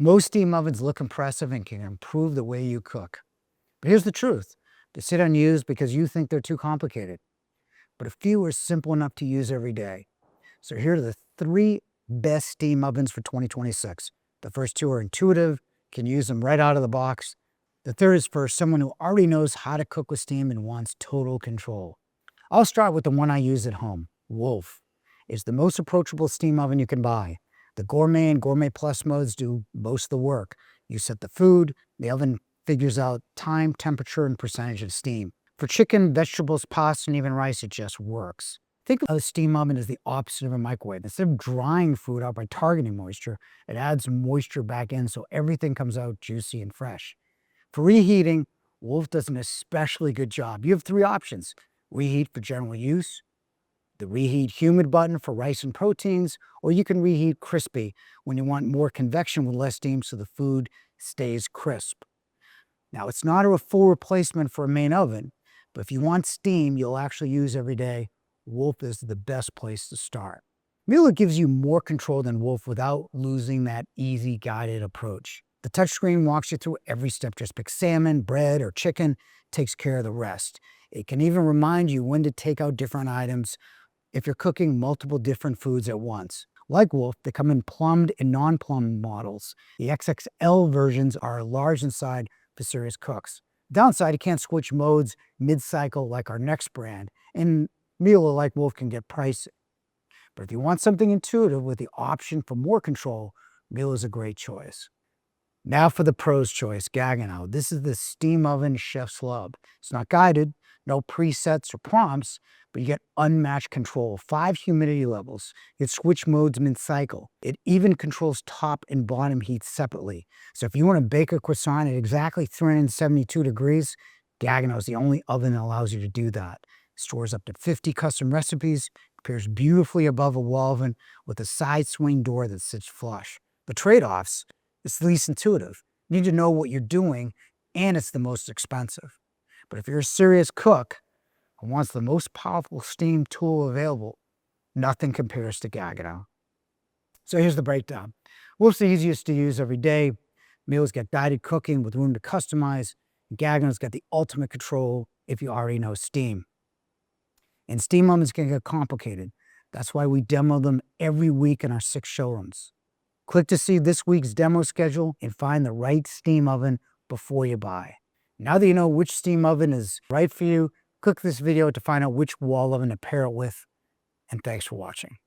Most steam ovens look impressive and can improve the way you cook. But here's the truth. They sit unused because you think they're too complicated. But a few are simple enough to use every day. So here are the 3 best steam ovens for 2026. The first 2 are intuitive, can use them right out of the box. The third is for someone who already knows how to cook with steam and wants total control. I'll start with the one I use at home, Wolf. It's the most approachable steam oven you can buy. The Gourmet and Gourmet Plus modes do most of the work. You set the food, the oven figures out time, temperature, and percentage of steam. For chicken, vegetables, pasta, and even rice, it just works. Think of a steam oven as the opposite of a microwave. Instead of drying food out by targeting moisture, it adds moisture back in so everything comes out juicy and fresh. For reheating, Wolf does an especially good job. You have 3 options. Reheat for general use, the reheat humid button for rice and proteins, or you can reheat crispy when you want more convection with less steam so the food stays crisp. Now, it's not a full replacement for a main oven, but if you want steam you'll actually use every day, Wolf is the best place to start. Miele gives you more control than Wolf without losing that easy guided approach. The touchscreen walks you through every step. Just pick salmon, bread, or chicken, takes care of the rest. It can even remind you when to take out different items if you're cooking multiple different foods at once. Like Wolf, they come in plumbed and non-plumbed models. The XXL versions are large inside for serious cooks. Downside, you can't switch modes mid-cycle like our next brand, and Miele, like Wolf, can get pricey. But if you want something intuitive with the option for more control, Miele is a great choice. Now for the pro's choice, Gaggenau. This is the steam oven chef's love. It's not guided, no presets or prompts, but you get unmatched control. 5 humidity levels. You can switch modes mid-cycle. It even controls top and bottom heat separately. So if you want to bake a croissant at exactly 372 degrees, Gaggenau is the only oven that allows you to do that. It stores up to 50 custom recipes, appears beautifully above a wall oven with a side swing door that sits flush. The trade-offs, it's the least intuitive. You need to know what you're doing, and it's the most expensive. But if you're a serious cook and wants the most powerful steam tool available, nothing compares to Gaggenau. So here's the breakdown. Wolf's the easiest to use every day. Miele's got guided cooking with room to customize. Gaggenau's got the ultimate control if you already know steam. And steam ovens can get complicated. That's why we demo them every week in our 6 showrooms. Click to see this week's demo schedule and find the right steam oven before you buy. Now that you know which steam oven is right for you, click this video to find out which wall oven to pair it with, and thanks for watching.